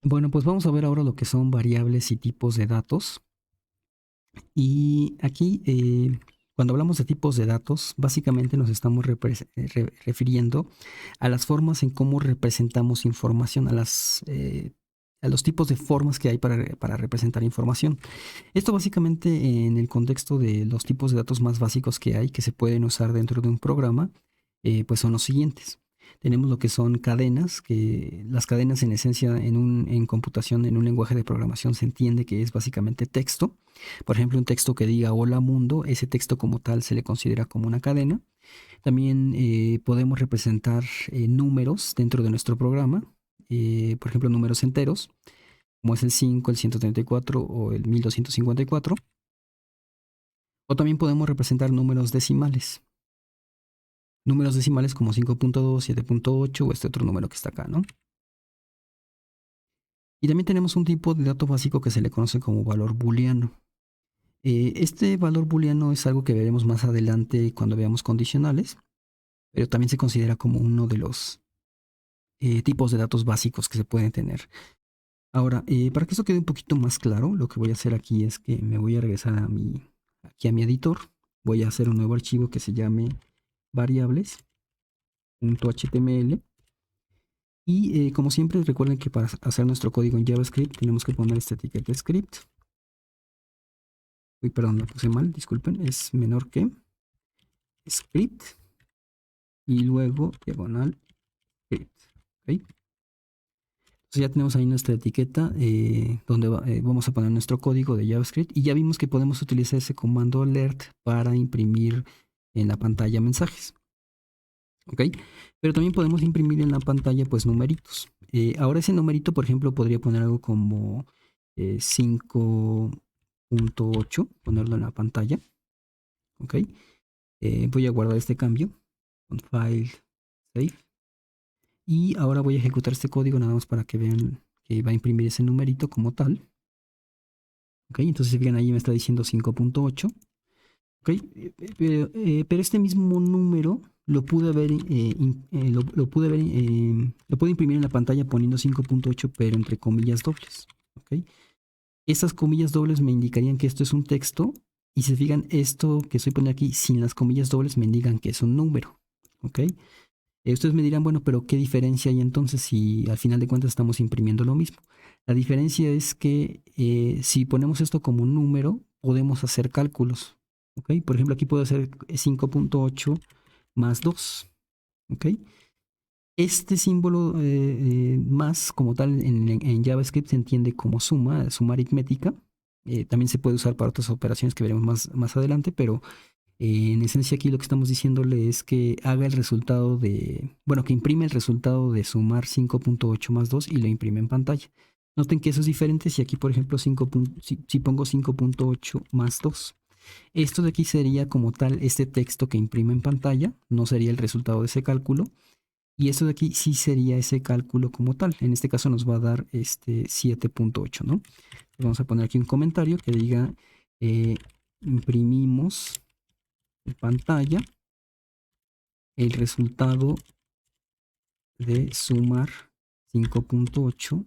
Bueno, pues vamos a ver ahora lo que son variables y tipos de datos. Y aquí, cuando hablamos de tipos de datos, básicamente nos estamos refiriendo a las formas en cómo representamos información, a los tipos de formas que hay para representar información. Esto básicamente en el contexto de los tipos de datos más básicos que hay, que se pueden usar dentro de un programa, pues son los siguientes. Tenemos lo que son cadenas, que las cadenas en esencia en computación, en un lenguaje de programación, se entiende que es básicamente texto. Por ejemplo, un texto que diga hola mundo, ese texto como tal se le considera como una cadena. También podemos representar números dentro de nuestro programa, por ejemplo, números enteros, como es el 5, el 134 o el 1254. O también podemos representar números decimales como 5.2, 7.8 o este otro número que está acá, ¿no? Y también tenemos un tipo de dato básico que se le conoce como valor booleano. Este valor booleano es algo que veremos más adelante cuando veamos condicionales, pero también se considera como uno de los tipos de datos básicos que se pueden tener. Ahora, para que esto quede un poquito más claro, lo que voy a hacer aquí es que me voy a regresar aquí a mi editor. Voy a hacer un nuevo archivo que se llame variables.html. Y como siempre, recuerden que para hacer nuestro código en JavaScript tenemos que poner esta etiqueta script. Uy, perdón, lo puse mal, disculpen, es menor que script y luego diagonal script. ¿Okay? Entonces ya tenemos ahí nuestra etiqueta donde vamos a poner nuestro código de JavaScript y ya vimos que podemos utilizar ese comando alert para imprimir en la pantalla mensajes. ¿Ok? Pero también podemos imprimir en la pantalla pues numeritos. Ahora ese numerito, por ejemplo, podría poner algo como 5.8, ponerlo en la pantalla. ¿Ok? Voy a guardar este cambio con file save. Y ahora voy a ejecutar este código nada más para que vean que va a imprimir ese numerito como tal. ¿Ok? Entonces, si fijan ahí me está diciendo 5.8. ¿Ok? Pero este mismo número lo pude ver, lo pude imprimir en la pantalla poniendo 5.8, pero entre comillas dobles. ¿Ok? Estas comillas dobles me indicarían que esto es un texto. Y si se fijan, esto que estoy poniendo aquí sin las comillas dobles me indican que es un número. ¿Ok? Ustedes me dirán, bueno, pero ¿qué diferencia hay entonces si al final de cuentas estamos imprimiendo lo mismo? La diferencia es que si ponemos esto como un número, podemos hacer cálculos. ¿Ok? Por ejemplo, aquí puedo hacer 5.8 más 2. ¿Ok? Este símbolo más como tal en JavaScript se entiende como suma aritmética. También se puede usar para otras operaciones que veremos más adelante, pero en esencia aquí lo que estamos diciéndole es que haga el resultado que imprime el resultado de sumar 5.8 más 2 y lo imprime en pantalla. Noten que eso es diferente si aquí, por ejemplo, si pongo 5.8 más 2. Esto de aquí sería como tal este texto que imprime en pantalla, no sería el resultado de ese cálculo. Y esto de aquí sí sería ese cálculo como tal. En este caso nos va a dar 7.8, ¿no? Vamos a poner aquí un comentario que diga imprimimos en pantalla el resultado de sumar 5.8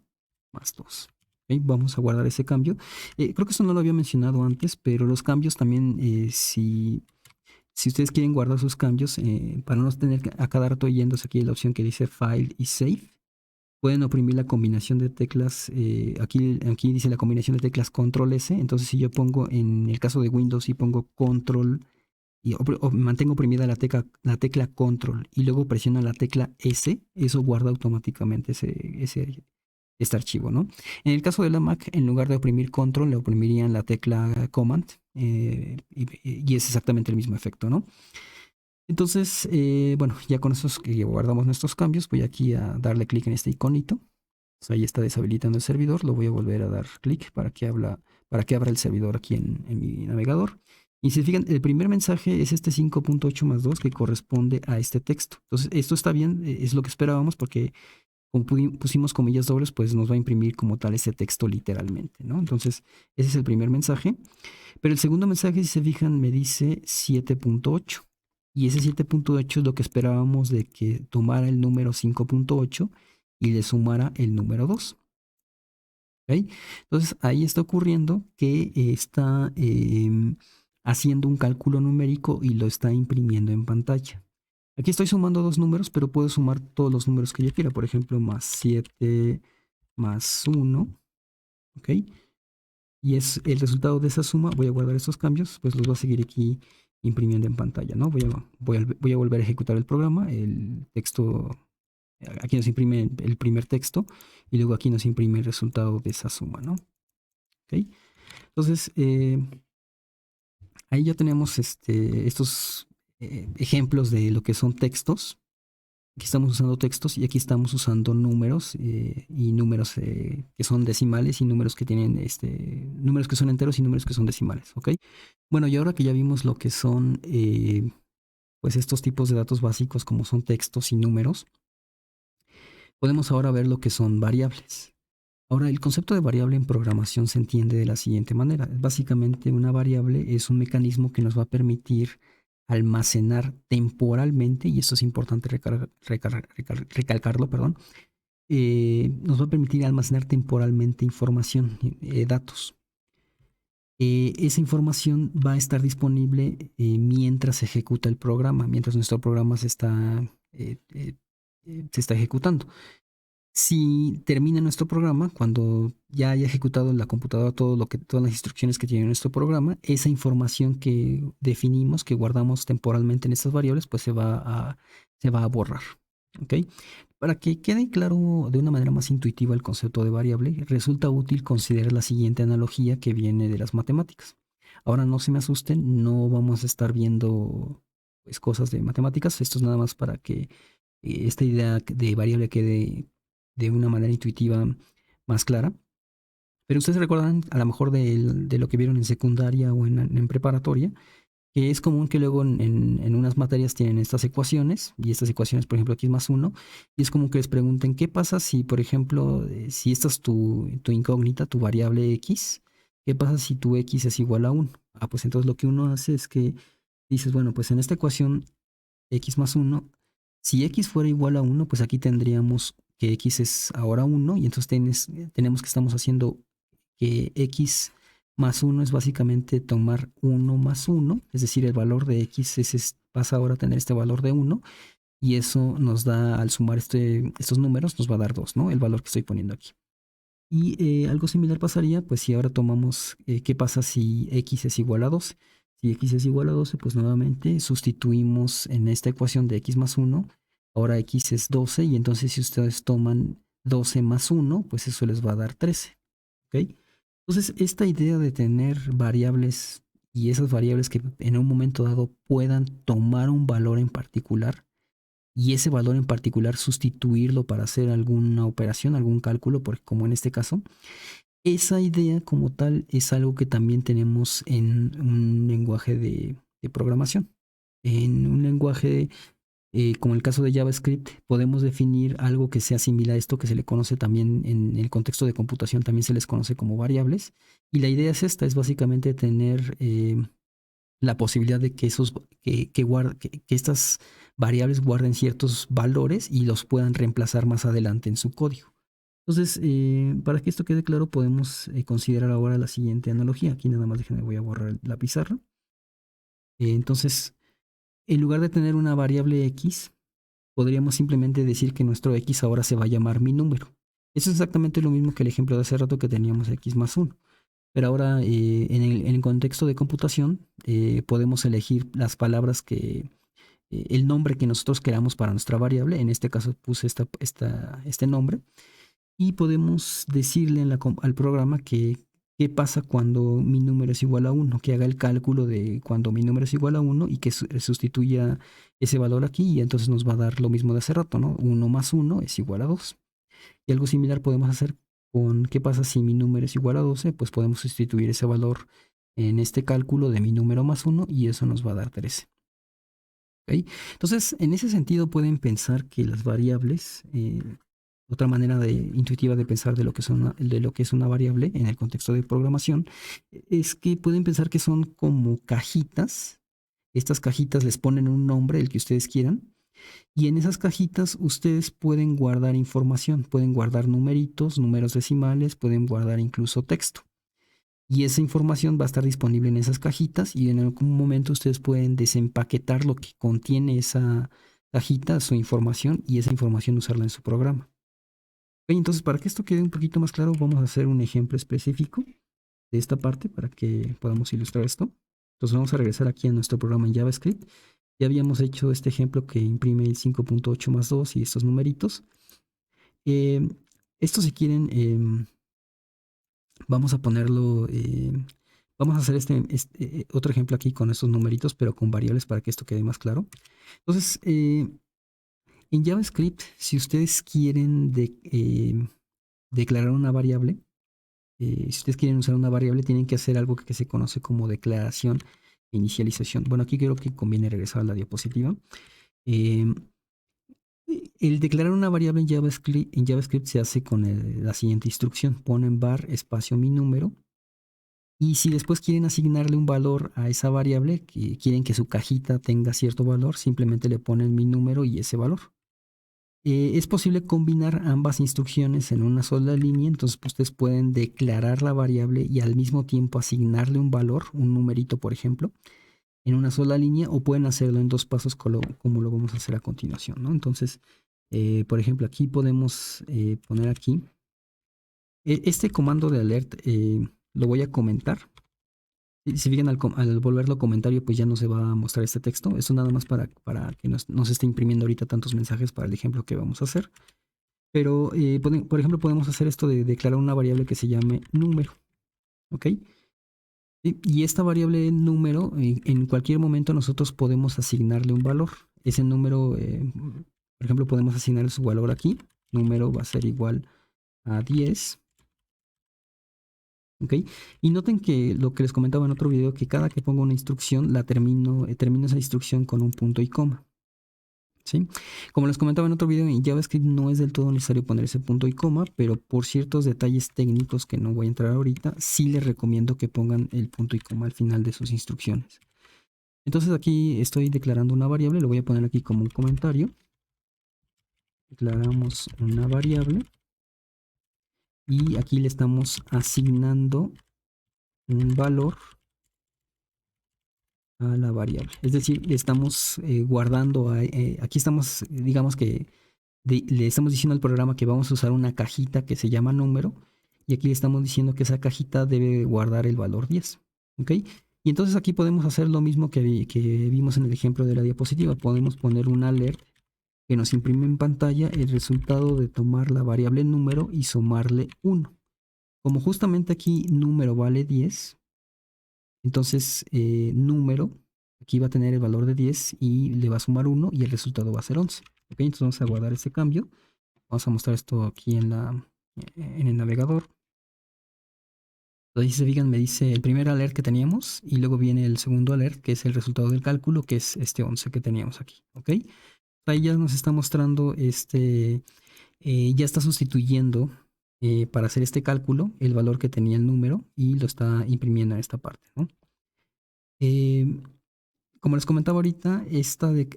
más 2. ¿Okay? Vamos a guardar ese cambio. Creo que esto no lo había mencionado antes, pero los cambios también, si ustedes quieren guardar sus cambios, para no tener a cada rato yéndose aquí la opción que dice File y Save, pueden oprimir la combinación de teclas. Aquí dice la combinación de teclas Control S. Entonces, si yo pongo en el caso de Windows, si pongo Control o mantengo oprimida la tecla control y luego presiono la tecla S, eso guarda automáticamente este archivo, ¿no? En el caso de la Mac, en lugar de oprimir control, le oprimirían la tecla command y es exactamente el mismo efecto, ¿no? Entonces, bueno, ya con esos que guardamos nuestros cambios, voy aquí a darle clic en este iconito. Pues ahí está deshabilitando el servidor, lo voy a volver a dar clic para que abra el servidor aquí en mi navegador. Y si se fijan, el primer mensaje es este 5.8 más 2 que corresponde a este texto. Entonces, esto está bien, es lo que esperábamos porque como pusimos comillas dobles, pues nos va a imprimir como tal ese texto literalmente, ¿no? Entonces, ese es el primer mensaje. Pero el segundo mensaje, si se fijan, me dice 7.8. Y ese 7.8 es lo que esperábamos de que tomara el número 5.8 y le sumara el número 2. ¿Ok? Entonces ahí está ocurriendo que está haciendo un cálculo numérico y lo está imprimiendo en pantalla. Aquí estoy sumando dos números, pero puedo sumar todos los números que yo quiera. Por ejemplo, más 7 más 1. ¿Ok? Y es el resultado de esa suma. Voy a guardar estos cambios, pues los voy a seguir aquí imprimiendo en pantalla, ¿no? Voy a volver a ejecutar el programa, el texto. Aquí nos imprime el primer texto y luego aquí nos imprime el resultado de esa suma, ¿no? ¿Ok? Entonces, ahí ya tenemos estos ejemplos de lo que son textos. Aquí estamos usando textos y aquí estamos usando números y números que son decimales y números que tienen números que son enteros y números que son decimales, ¿ok? Bueno, y ahora que ya vimos lo que son pues estos tipos de datos básicos como son textos y números, podemos ahora ver lo que son variables. Ahora, el concepto de variable en programación se entiende de la siguiente manera. Básicamente, una variable es un mecanismo que nos va a permitir almacenar temporalmente, y esto es importante recalcarlo, perdón, nos va a permitir almacenar temporalmente información, datos. Esa información va a estar disponible mientras se ejecuta el programa, mientras nuestro programa se está ejecutando. Si termina nuestro programa, cuando ya haya ejecutado en la computadora todas las instrucciones que tiene nuestro programa, esa información que definimos, que guardamos temporalmente en estas variables, pues se va a borrar. ¿Ok? Para que quede claro de una manera más intuitiva el concepto de variable, resulta útil considerar la siguiente analogía que viene de las matemáticas. Ahora no se me asusten, no vamos a estar viendo pues, cosas de matemáticas, esto es nada más para que esta idea de variable quede de una manera intuitiva más clara. Pero ustedes recuerdan a lo mejor de lo que vieron en secundaria o en preparatoria, que es común que luego en unas materias tienen estas ecuaciones, y estas ecuaciones, por ejemplo, aquí es más uno, y es como que les pregunten, ¿qué pasa si, por ejemplo, si esta es tu incógnita, tu variable x, qué pasa si tu x es igual a 1? Ah, pues entonces lo que uno hace es que dices, bueno, pues en esta ecuación x más 1, si x fuera igual a 1, pues aquí tendríamos que x es ahora 1, y entonces tenemos que estamos haciendo que x más 1 es básicamente tomar 1 más 1, es decir, el valor de x pasa ahora a tener este valor de 1, y eso nos da, al sumar estos números, nos va a dar 2, ¿no? El valor que estoy poniendo aquí. Y algo similar pasaría, pues si ahora tomamos, ¿qué pasa si x es igual a 12? Si x es igual a 12, pues nuevamente sustituimos en esta ecuación de x más 1, ahora x es 12, y entonces si ustedes toman 12 más 1, pues eso les va a dar 13. ¿Ok? Entonces, esta idea de tener variables y esas variables que en un momento dado puedan tomar un valor en particular y ese valor en particular sustituirlo para hacer alguna operación, algún cálculo, porque como en este caso, esa idea como tal es algo que también tenemos en un lenguaje de programación. En un lenguaje como el caso de JavaScript, podemos definir algo que sea similar a esto, que se le conoce también en el contexto de computación, también se les conoce como variables. Y la idea es esta, es básicamente tener la posibilidad de que estas variables guarden ciertos valores y los puedan reemplazar más adelante en su código. Entonces, para que esto quede claro, podemos considerar ahora la siguiente analogía. Aquí nada más déjenme, voy a borrar la pizarra. Entonces, en lugar de tener una variable x, podríamos simplemente decir que nuestro x ahora se va a llamar mi número. Eso es exactamente lo mismo que el ejemplo de hace rato que teníamos x más 1. Pero ahora en el contexto de computación podemos elegir las palabras el nombre que nosotros queramos para nuestra variable. En este caso puse este nombre. Y podemos decirle al programa que qué pasa cuando mi número es igual a 1, que haga el cálculo de cuando mi número es igual a 1 y que sustituya ese valor aquí, y entonces nos va a dar lo mismo de hace rato, ¿no? 1 más 1 es igual a 2. Y algo similar podemos hacer con qué pasa si mi número es igual a 12, pues podemos sustituir ese valor en este cálculo de mi número más 1 y eso nos va a dar 13. ¿Okay? Entonces, en ese sentido pueden pensar que las variables, otra manera intuitiva de pensar de lo que es una variable en el contexto de programación, es que pueden pensar que son como cajitas. Estas cajitas les ponen un nombre, el que ustedes quieran, Y en esas cajitas ustedes pueden guardar información, pueden guardar numeritos, números decimales, pueden guardar incluso texto. Y esa información va a estar disponible en esas cajitas y en algún momento ustedes pueden desempaquetar lo que contiene esa cajita, su información, y esa información usarla en su programa. Ok, entonces, para que esto quede un poquito más claro, vamos a hacer un ejemplo específico de esta parte para que podamos ilustrar esto. Entonces vamos a regresar aquí a nuestro programa en JavaScript. Ya habíamos hecho este ejemplo que imprime el 5.8 más 2 y estos numeritos. Esto, si quieren, vamos a ponerlo, vamos a hacer otro ejemplo aquí con estos numeritos, pero con variables para que esto quede más claro. Entonces, en JavaScript, si ustedes quieren declarar una variable, si ustedes quieren usar una variable, tienen que hacer algo que se conoce como declaración e inicialización. Bueno, aquí creo que conviene regresar a la diapositiva. El declarar una variable en JavaScript se hace con la siguiente instrucción. Ponen var espacio mi número. Y si después quieren asignarle un valor a esa variable, que quieren que su cajita tenga cierto valor, simplemente le ponen mi número y ese valor. Es posible combinar ambas instrucciones en una sola línea, entonces ustedes pueden declarar la variable y al mismo tiempo asignarle un valor, un numerito por ejemplo, en una sola línea, o pueden hacerlo en dos pasos como lo vamos a hacer a continuación, ¿no? Entonces, por ejemplo, aquí podemos poner aquí, este comando de alert lo voy a comentar. Si fijan, al volverlo comentario, pues ya no se va a mostrar este texto. Eso nada más para que no se esté imprimiendo ahorita tantos mensajes para el ejemplo que vamos a hacer. Pero, por ejemplo, podemos hacer esto de declarar una variable que se llame número. ¿Ok? Y esta variable número, en cualquier momento nosotros podemos asignarle un valor. Ese número, por ejemplo, podemos asignarle su valor aquí. Número va a ser igual a 10. ¿Ok? Y noten que lo que les comentaba en otro video, que cada que pongo una instrucción, termino esa instrucción con un punto y coma. ¿Sí? Como les comentaba en otro video, en JavaScript no es del todo necesario poner ese punto y coma, pero por ciertos detalles técnicos que no voy a entrar ahorita, sí les recomiendo que pongan el punto y coma al final de sus instrucciones. Entonces aquí estoy declarando una variable, lo voy a poner aquí como un comentario. Declaramos una variable y aquí le estamos asignando un valor a la variable. Es decir, le estamos guardando, aquí estamos, digamos que le estamos diciendo al programa que vamos a usar una cajita que se llama número, y aquí le estamos diciendo que esa cajita debe guardar el valor 10. ¿Ok? Y entonces aquí podemos hacer lo mismo que vimos en el ejemplo de la diapositiva. Podemos poner un alert que nos imprime en pantalla el resultado de tomar la variable número y sumarle 1. Como justamente aquí número vale 10, entonces número aquí va a tener el valor de 10 y le va a sumar 1 y el resultado va a ser 11. ¿Ok? Entonces vamos a guardar ese cambio. Vamos a mostrar esto aquí en el navegador. Entonces, si se fijan, me dice el primer alert que teníamos y luego viene el segundo alert, que es el resultado del cálculo, que es este 11 que teníamos aquí. ¿Ok? Ahí ya nos está mostrando ya está sustituyendo para hacer este cálculo el valor que tenía el número y lo está imprimiendo en esta parte, ¿no? Como les comentaba ahorita,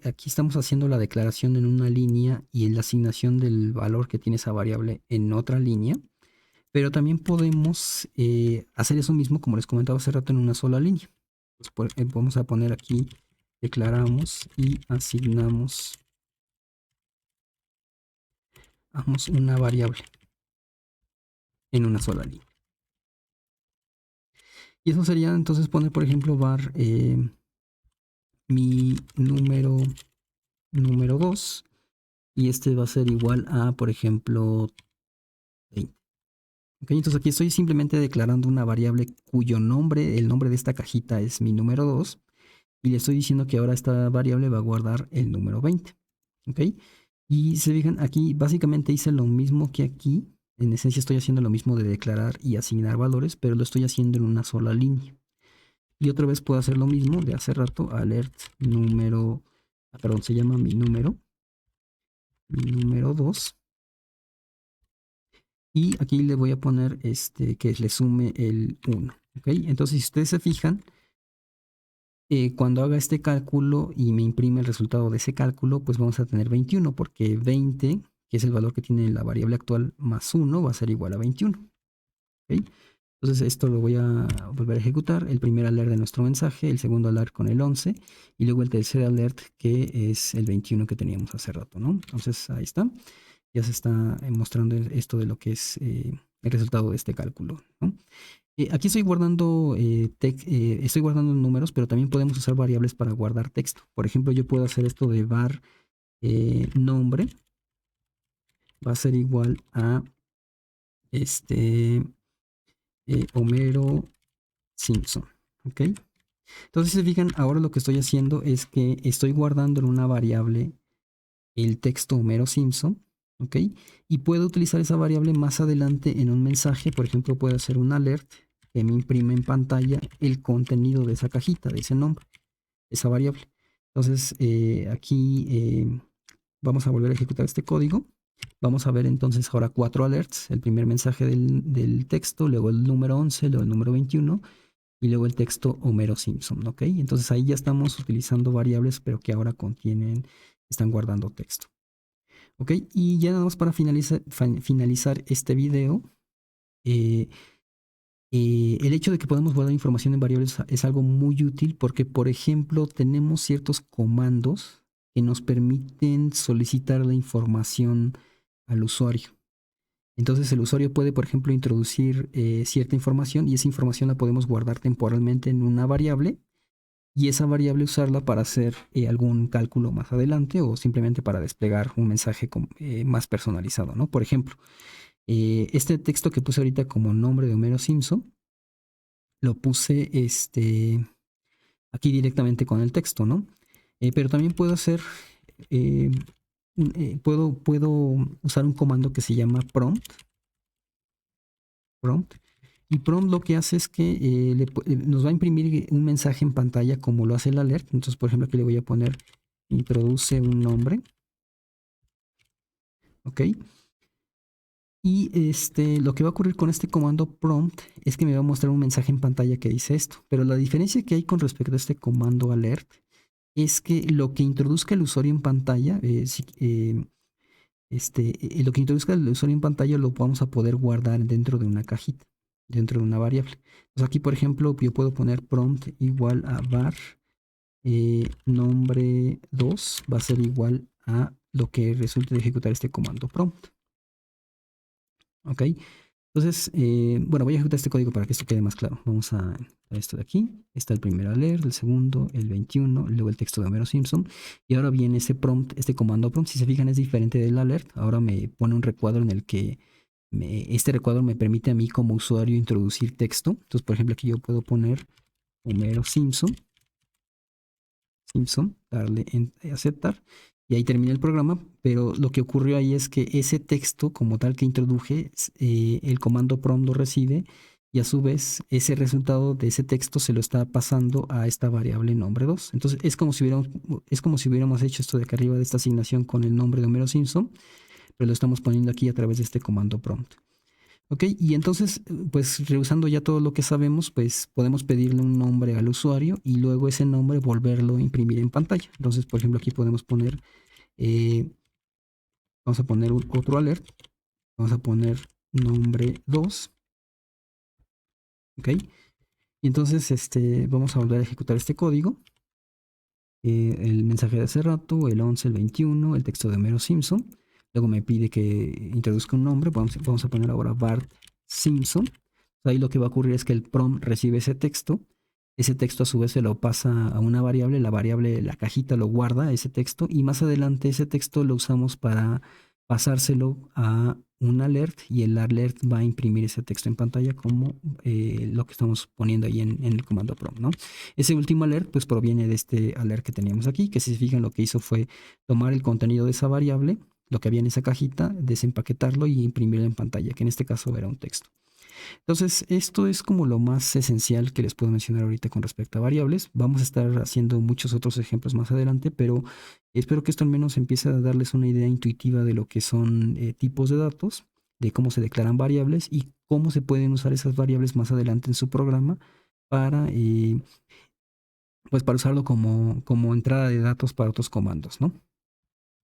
aquí estamos haciendo la declaración en una línea y la asignación del valor que tiene esa variable en otra línea, pero también podemos hacer eso mismo, como les comentaba hace rato, en una sola línea. Pues, vamos a poner aquí, declaramos y asignamos una variable en una sola línea. Y eso sería entonces poner, por ejemplo, var mi número 2, y este va a ser igual a, por ejemplo, 20. ¿Ok? Entonces aquí estoy simplemente declarando una variable cuyo nombre, el nombre de esta cajita es mi número 2, y le estoy diciendo que ahora esta variable va a guardar el número 20. ¿Ok? Y se fijan, aquí básicamente hice lo mismo que aquí. En esencia estoy haciendo lo mismo de declarar y asignar valores, pero lo estoy haciendo en una sola línea. Y otra vez puedo hacer lo mismo de hace rato, alert número, perdón, se llama mi número 2. Y aquí le voy a poner que le sume el 1. ¿Ok? Entonces, si ustedes se fijan, cuando haga este cálculo y me imprime el resultado de ese cálculo, pues vamos a tener 21, porque 20, que es el valor que tiene la variable actual, más 1, va a ser igual a 21. ¿Okay? Entonces esto lo voy a volver a ejecutar, el primer alert de nuestro mensaje, el segundo alert con el 11 y luego el tercer alert que es el 21 que teníamos hace rato, ¿no? Entonces ahí está, ya se está mostrando esto de lo que es el resultado de este cálculo, ¿no? Aquí estoy guardando números, pero también podemos usar variables para guardar texto. Por ejemplo, yo puedo hacer esto de var nombre, va a ser igual a Homero Simpson, ¿ok? Entonces, si se fijan, ahora lo que estoy haciendo es que estoy guardando en una variable el texto Homero Simpson, ¿ok? Y puedo utilizar esa variable más adelante en un mensaje. Por ejemplo, puedo hacer un alert que me imprime en pantalla el contenido de esa cajita, de ese nombre, esa variable. Entonces, aquí vamos a volver a ejecutar este código. Vamos a ver entonces ahora 4 alerts. El primer mensaje del texto, luego el número 11, luego el número 21 y luego el texto Homero Simpson, ¿ok? Entonces ahí ya estamos utilizando variables, pero que ahora están guardando texto, ¿ok? Y ya nada más para finalizar este video, eh, el hecho de que podemos guardar información en variables es algo muy útil porque, por ejemplo, tenemos ciertos comandos que nos permiten solicitar la información al usuario. Entonces el usuario puede, por ejemplo, introducir cierta información y esa información la podemos guardar temporalmente en una variable y esa variable usarla para hacer algún cálculo más adelante o simplemente para desplegar un mensaje más personalizado, ¿no? Por ejemplo, este texto que puse ahorita como nombre de Homero Simpson, lo puse aquí directamente con el texto, ¿no? Pero también puedo hacer, eh, puedo usar un comando que se llama prompt. Y prompt lo que hace es que nos va a imprimir un mensaje en pantalla como lo hace el alert. Entonces, por ejemplo, aquí le voy a poner introduce un nombre. ¿Ok? Y lo que va a ocurrir con este comando prompt es que me va a mostrar un mensaje en pantalla que dice esto. Pero la diferencia que hay con respecto a este comando alert es que lo que introduzca el usuario en pantalla, lo que introduzca el usuario en pantalla lo vamos a poder guardar dentro de una cajita, dentro de una variable. Entonces aquí, por ejemplo, yo puedo poner prompt igual a var nombre 2 va a ser igual a lo que resulte de ejecutar este comando prompt. ¿Ok? Entonces, bueno, voy a ejecutar este código para que esto quede más claro. Vamos a esto de aquí. Está el primer alert, el segundo, el 21, luego el texto de Homero Simpson. Y ahora viene ese prompt, este comando prompt. Si se fijan, es diferente del alert. Ahora me pone un recuadro en el que este recuadro me permite a mí como usuario introducir texto. Entonces, por ejemplo, aquí yo puedo poner Homero Simpson, darle en aceptar. Y ahí termina el programa, pero lo que ocurrió ahí es que ese texto como tal que introduje, el comando prompt lo recibe y a su vez ese resultado de ese texto se lo está pasando a esta variable nombre 2. Entonces es como si hubiéramos hecho esto de acá arriba de esta asignación con el nombre de Homero Simpson, pero lo estamos poniendo aquí a través de este comando prompt. Ok, y entonces, pues reusando ya todo lo que sabemos, pues podemos pedirle un nombre al usuario y luego ese nombre volverlo a imprimir en pantalla. Entonces, por ejemplo, aquí podemos poner, vamos a poner otro alert, vamos a poner nombre 2, ok, y entonces vamos a volver a ejecutar este código. El mensaje de hace rato, el 11, el 21, el texto de Homero Simpson. Luego me pide que introduzca un nombre. Vamos a poner ahora Bart Simpson. Ahí lo que va a ocurrir es que el prompt recibe ese texto. Ese texto a su vez se lo pasa a una variable. La variable, la cajita lo guarda ese texto. Y más adelante ese texto lo usamos para pasárselo a un alert. Y el alert va a imprimir ese texto en pantalla como lo que estamos poniendo ahí en el comando prompt, ¿no? Ese último alert pues proviene de este alert que teníamos aquí, que si se fijan lo que hizo fue tomar el contenido de esa variable, lo que había en esa cajita, desempaquetarlo y imprimirlo en pantalla, que en este caso era un texto. Entonces, esto es como lo más esencial que les puedo mencionar ahorita con respecto a variables. Vamos a estar haciendo muchos otros ejemplos más adelante, pero espero que esto al menos empiece a darles una idea intuitiva de lo que son tipos de datos, de cómo se declaran variables y cómo se pueden usar esas variables más adelante en su programa para pues para usarlo como entrada de datos para otros comandos, ¿no?